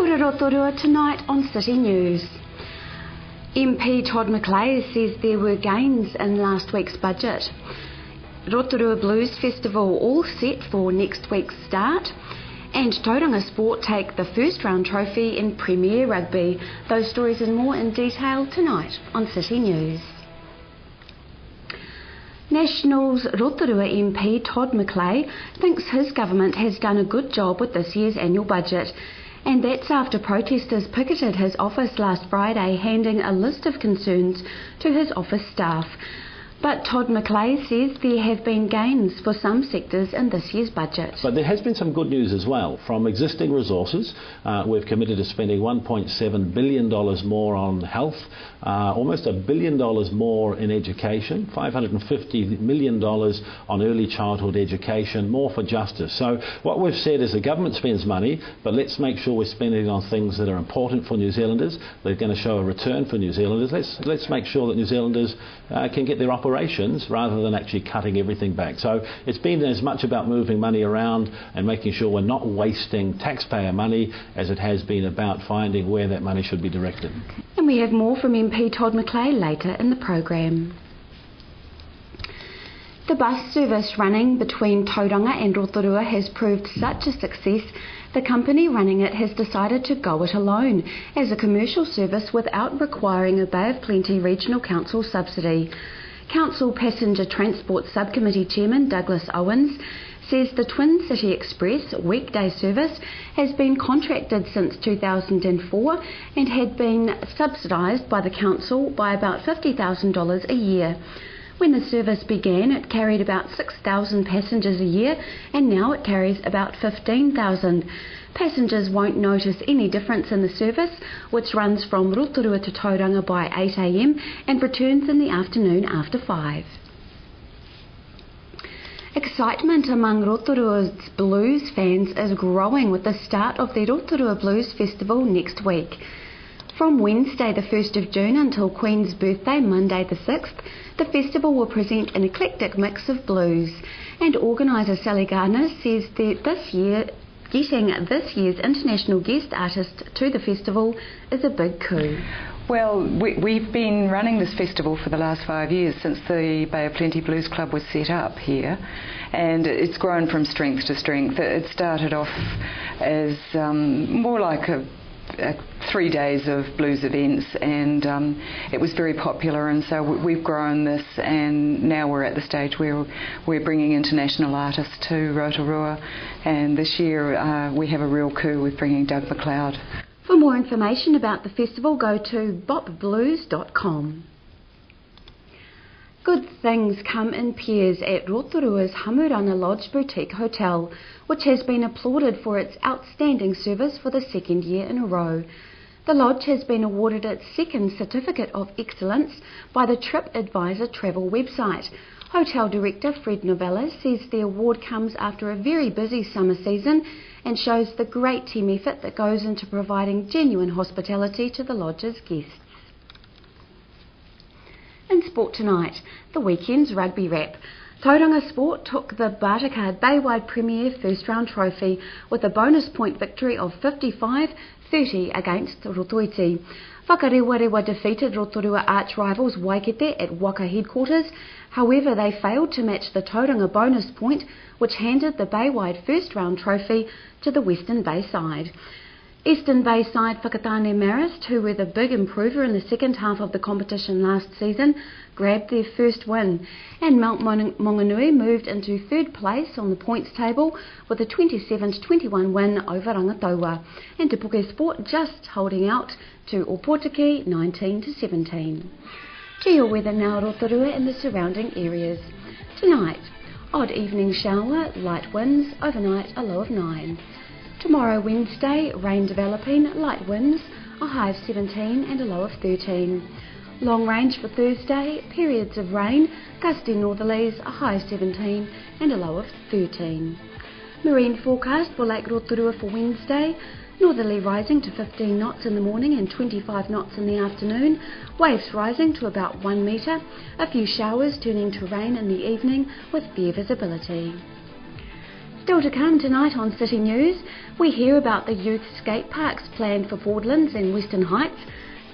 ora Rotorua tonight on City News. MP Todd McClay says there were gains in last week's budget. Rotorua Blues Festival all set for next week's start. And Tauranga Sport take the first round trophy in Premier Rugby. Those stories and more in detail tonight on City News. Nationals Rotorua MP Todd McClay thinks his government has done a good job with this year's annual budget. And that's after protesters picketed his office last Friday, handing a list of concerns to his office staff. But Todd McClay says there have been gains for some sectors in this year's budget. But there has been some good news as well. From existing resources, we've committed to spending $1.7 billion more on health, almost $1 billion more in education, $550 million on early childhood education, more for justice. So what we've said is the government spends money, but let's make sure we're spending it on things that are important for New Zealanders. They're going to show a return for New Zealanders. Let's make sure that New Zealanders can get their operations rather than actually cutting everything back. So it's been as much about moving money around and making sure we're not wasting taxpayer money as it has been about finding where that money should be directed. And we have more from MP Todd McClay later in the programme. The bus service running between Tauranga and Rotorua has proved such a success, the company running it has decided to go it alone as a commercial service without requiring a Bay of Plenty Regional Council subsidy. Council Passenger Transport Subcommittee Chairman Douglas Owens says the Twin City Express weekday service has been contracted since 2004 and had been subsidised by the council by about $50,000 a year. When the service began, it carried about 6,000 passengers a year, and now it carries about 15,000. Passengers won't notice any difference in the service, which runs from Rotorua to Tauranga by 8 a.m. and returns in the afternoon after 5. Excitement among Rotorua's blues fans is growing with the start of the Rotorua Blues Festival next week. From Wednesday the 1st of June until Queen's birthday, Monday the 6th, the festival will present an eclectic mix of blues. And organiser Sally Gardner says that getting this year's international guest artist to the festival is a big coup. Well, we've been running this festival for the last 5 years since the Bay of Plenty Blues Club was set up here, and it's grown from strength to strength. It started off as more like 3 days of blues events, and it was very popular, and so we've grown this, and now we're at the stage where we're bringing international artists to Rotorua, and this year we have a real coup with bringing Doug McLeod. For more information about the festival, go to bopblues.com. Good things come in pairs at Rotorua's Hamurana Lodge Boutique Hotel, which has been applauded for its outstanding service for the second year in a row. The lodge has been awarded its second Certificate of Excellence by the TripAdvisor travel website. Hotel Director Fred Novella says the award comes after a very busy summer season and shows the great team effort that goes into providing genuine hospitality to the lodge's guests. In sport tonight, the weekend's rugby wrap. Tauranga Sport took the Bartercard Baywide Premier first round trophy with a bonus point victory of 55-30 against Rotoiti. Whakarewarewa defeated Rotorua arch rivals Waikete at Waka headquarters. However, they failed to match the Tauranga bonus point, which handed the Baywide first round trophy to the Western Bay side. Eastern Bay side Whakatane Marist, who were the big improver in the second half of the competition last season, grabbed their first win, and Mount Maunganui moved into third place on the points table with a 27-21 win over Rangataua, and Te Puke Sport just holding out to Opotiki 19-17. To your weather now, Rotorua and the surrounding areas. Tonight, odd evening shower, light winds, overnight a low of 9. Tomorrow, Wednesday, rain developing, light winds, a high of 17 and a low of 13. Long range for Thursday, periods of rain, gusty northerlies, a high of 17 and a low of 13. Marine forecast for Lake Rotorua for Wednesday, northerly rising to 15 knots in the morning and 25 knots in the afternoon, waves rising to about 1 metre, a few showers turning to rain in the evening with fair visibility. Still to come tonight on City News, we hear about the youth skate parks planned for Fordlands and Western Heights.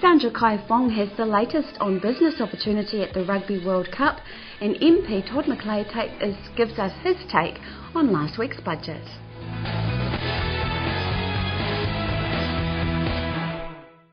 Sandra Kai-Fong has the latest on business opportunity at the Rugby World Cup, and MP Todd McClay gives us his take on last week's budget.